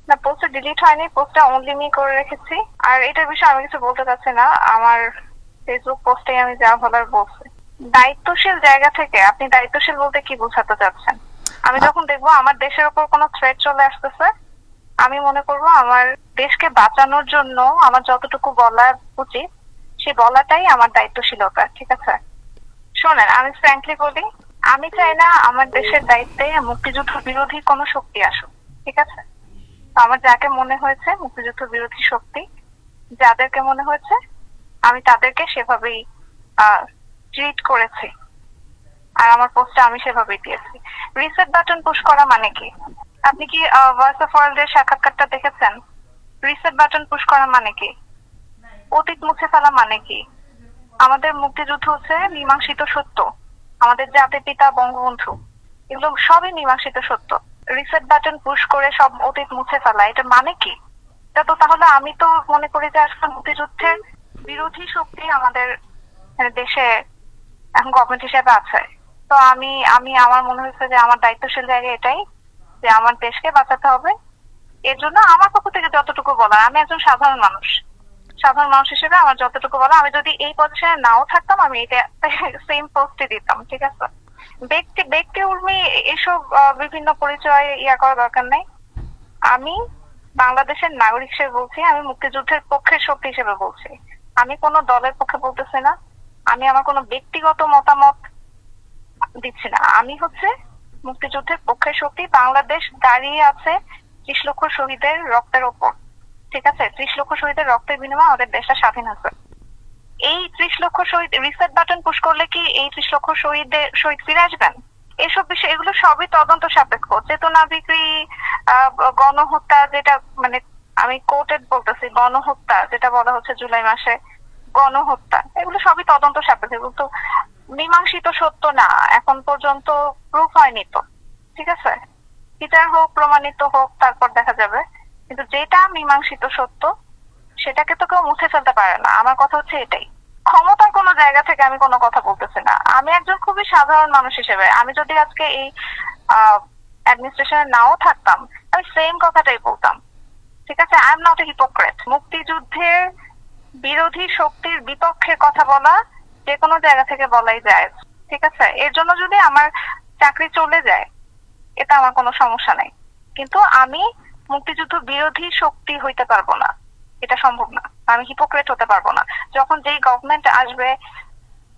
না, পোস্টটা ডিলিট হয়নি, পোস্টটা অনলি মি করে রেখেছি। আর এটার বিষয়ে আমি কিছু বলতে চাচ্ছি না, আমার ফেসবুক পোস্টে আমি যা বলার বলছি। দায়িত্বশীল জায়গা থেকে আপনি দায়িত্বশীল বলতে কি বোঝাতে চাচ্ছেন? আমি যখন দেখবো আমার দেশের উপর কোনো থ্রেট চলে আসতেছে, আমি মনে করব আমার দেশকে বাঁচানোর জন্য আমার যতটুকু বলা উচিত সে বলাটাই আমার দায়িত্বশীলতা, ঠিক আছে? শোনেন, আমি ফ্র্যাঙ্কলি বলি, আমি চাই না আমার দেশের দায়িত্বে মুক্তিযুদ্ধ বিরোধী কোনো শক্তি আসুক, ঠিক আছে? তো আমার যাকে মনে হয়েছে মুক্তিযুদ্ধ বিরোধী শক্তি, যাদেরকে মনে হয়েছে, আমি তাদেরকে সেভাবেই ট্রিট করেছি। আর আমার পোস্টটা আমি সেভাবেই দিয়েছি। রিসেট বাটন পুশ করা মানে কি? আপনি কি ভয়েস অফ ওয়ার্ল্ড এর সাক্ষাৎকারটা দেখেছেন? রিসেট বাটন পুশ করা মানে কি? অতীত মুছে ফেলা মানে কি? আমাদের মুক্তিযুদ্ধ হচ্ছে মীমাংসিত সত্য, আমাদের জাতির পিতা বঙ্গবন্ধু, এগুলো সবই মীমাংসিত সত্য। রিসেট বাটন পুশ করে সব অতীত মুছে ফেলা, এটা মানে কি? এটা তো তাহলে আমি তো মনে করি যে আসলে মুক্তিযুদ্ধের বিরোধী শক্তি আমাদের দেশে এখন গভর্নমেন্ট হিসেবে আছে। তো আমি আমি আমার মনে হয়েছে যে আমার দায়িত্বশীল জায়গা এটাই, যে আমার দেশকে বাঁচাতে হবে। এর জন্য আমার পক্ষ থেকে যতটুকু বলা, আমি একজন সাধারণ মানুষ, সাধারণ মানুষ হিসেবে আমার যতটুকু বলা, আমি যদি এই পজিশনে নাও থাকতাম আমি এটা সেম পোস্টে দিতাম, ঠিক আছে? ব্যক্তি ব্যক্তি উর্মি এসব বিভিন্ন পরিচয় করা দরকার নাই। আমি বাংলাদেশের নাগরিক হিসেবে বলছি, আমি মুক্তিযুদ্ধের পক্ষের শক্তি হিসেবে বলছি। আমি কোনো দলের পক্ষে বলতেছি না, আমি আমার কোনো ব্যক্তিগত মতামত দিচ্ছি না। আমি হচ্ছে মুক্তিযুদ্ধের পক্ষের শক্তি। বাংলাদেশ দাঁড়িয়ে আছে 30 লক্ষ শহীদের রক্তের ওপর, ঠিক আছে? 30 লক্ষ শহীদের রক্তের বিনিময়ে আমাদের দেশটা স্বাধীন হয়েছে। এই 30 লক্ষ শহীদ, রিসেট বাটন পুশ করলে কি এই 30 লক্ষ শহীদ ফিরে আসবেন? এসব বিষয়, এগুলো সবই তদন্ত সাপেক্ষ। চেতনা বিক্রি, গণহত্যা, যেটা মানে আমি কোর্টেড বলতেছি, গণহত্যা যেটা বলা হচ্ছে জুলাই মাসে গণহত্যা, এগুলো সবই তদন্ত সাপেক্ষ, এগুলো তো মীমাংসিত সত্য না, এখন পর্যন্ত প্রুফ হয়নি তো, ঠিক আছে? বিচার হোক, প্রমাণিত হোক, তারপর দেখা যাবে। কিন্তু যেটা মীমাংসিত সত্য সেটাকে তো কেউ মুছে ফেলতে পারে না। আমার কথা হচ্ছে এটাই। ক্ষমতার কোনো জায়গা থেকে আমি কোনো কথা বলতেছি না, আমি একজন খুবই সাধারণ মানুষ হিসেবে, আমি যদি আজকে এই অ্যাডমিনিস্ট্রেশনে নাও থাকতাম আমি সেম কথাটাই বলতাম, ঠিক আছে? I am not a hypocrite. মুক্তিযুদ্ধের বিরোধী শক্তির বিপক্ষে কথা বলা যে কোনো জায়গা থেকে বলাই যায়, ঠিক আছে? এর জন্য যদি আমার চাকরি চলে যায় এটা আমার কোনো সমস্যা নাই, কিন্তু আমি মুক্তিযুদ্ধ বিরোধী শক্তি হইতে পারবো না, এটা সম্ভব না। আমি হিপোক্রেট হতে পারবো না। যখন যেই গভর্নমেন্ট আসবে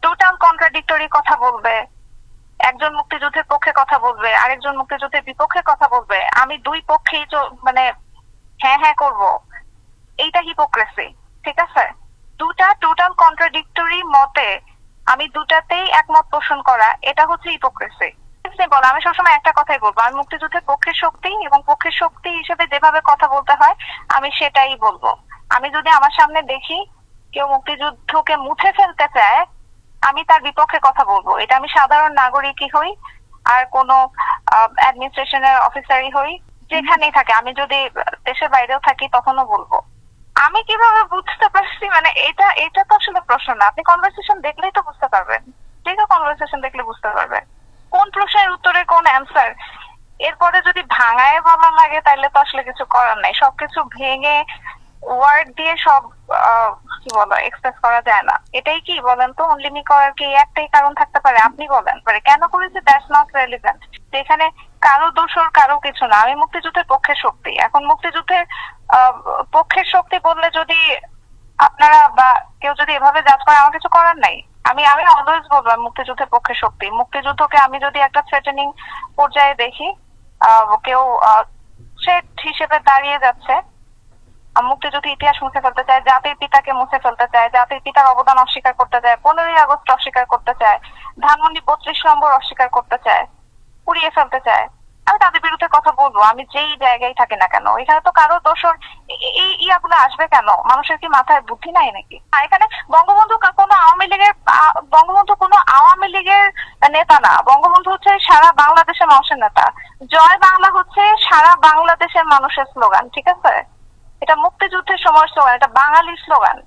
টোটাল কন্ট্রাডিক্টরি কথা বলবে, একজন মুক্তিযুদ্ধের পক্ষে কথা বলবে, আরেকজন মুক্তিযুদ্ধের বিপক্ষে কথা বলবে, আমি দুই পক্ষেই মানে হ্যাঁ হ্যাঁ করব, এইটা হিপোক্রেসি, ঠিক আছে? দুটা টোটাল কন্ট্রাডিক্টরি মতে আমি দুটাতেই একমত পোষণ করা, এটা হচ্ছে হিপোক্রেসি। বল, আমি সবসময় একটা কথাই বলবো, আমি মুক্তিযুদ্ধের পক্ষের শক্তি এবং পক্ষের শক্তি হিসেবে যেভাবে কথা বলতে হয় আমি সেটাই বলবো। আমি যদি আমার সামনে দেখি কেউ মুক্তিযুদ্ধকে মুছে ফেলতে চায় আমি তার বিপক্ষে কথা বলবো। এটা আমি সাধারণ নাগরিকই হই আর কোনো অ্যাডমিনিস্ট্রেশনের অফিসারই হই, যেখানেই থাকে, আমি যদি দেশের বাইরেও থাকি তখনও বলবো। আমি কিভাবে বুঝতে পারছি মানে এটা এটা তো আসলে প্রশ্ন না, আপনি কনভারসেশন দেখলেই তো বুঝতে পারবেন, ঠিক আছে? কনভারসেশন দেখলে বুঝতে পারবেন কোন প্রশ্নের উত্তরে কোন অ্যান্সার। এরপরে যদি ভাঙায় বলা লাগে তাহলে তো আসলে কিছু করার নাই, সবকিছু ভেঙে ওয়ার্ড দিয়ে সব কি বলো এক্সপ্রেস করা যায় না। এটাই কি বলেন তো, অনলিমি করার কি একটাই কারণ থাকতে পারে? আপনি বলেন পারে কেন করেছে, দ্যাটস নট রেলিভেন্ট। এখানে কারো দোষর কারো কিছু না। আমি মুক্তিযুদ্ধের পক্ষের শক্তি, এখন মুক্তিযুদ্ধের পক্ষের শক্তি বললে যদি আপনারা বা কেউ যদি এভাবে জাজ করে আমার কিছু করার নাই। আমি আমি অলওয়েজ বলবো মুক্তিযুদ্ধের পক্ষে শক্তি। মুক্তিযুদ্ধকে আমি যদি একটা থ্রেটেনিং পর্যায়ে দেখি, কেউ থ্রেট হিসেবে দাঁড়িয়ে যাচ্ছে, মুক্তিযুদ্ধ ইতিহাস মুছে ফেলতে চায়, জাতির পিতাকে মুছে ফেলতে চায়, জাতির পিতার অবদান অস্বীকার করতে চায়, 15ই আগস্ট অস্বীকার করতে চায়, ধানমন্ডি 32 নম্বর অস্বীকার করতে চায়, পুড়িয়ে ফেলতে চায়, আমি তাদের বিরুদ্ধে কথা বলবো। আমি যেই জায়গায় থাকি না কেন, এখানে তো কারো দোষর এই ইয়াগুলো আসবে কেন? মানুষের কি মাথায় বুদ্ধি নাই নাকি? এখানে বঙ্গবন্ধু কোনো আওয়ামী লীগের বঙ্গবন্ধু কোনো আওয়ামী লীগের নেতা না, বঙ্গবন্ধু হচ্ছে সারা বাংলাদেশের মানুষের নেতা। জয় বাংলা হচ্ছে সারা বাংলাদেশের মানুষের স্লোগান, ঠিক আছে? এটা মুক্তিযুদ্ধের সময় স্লোগান, এটা বাঙালির স্লোগান।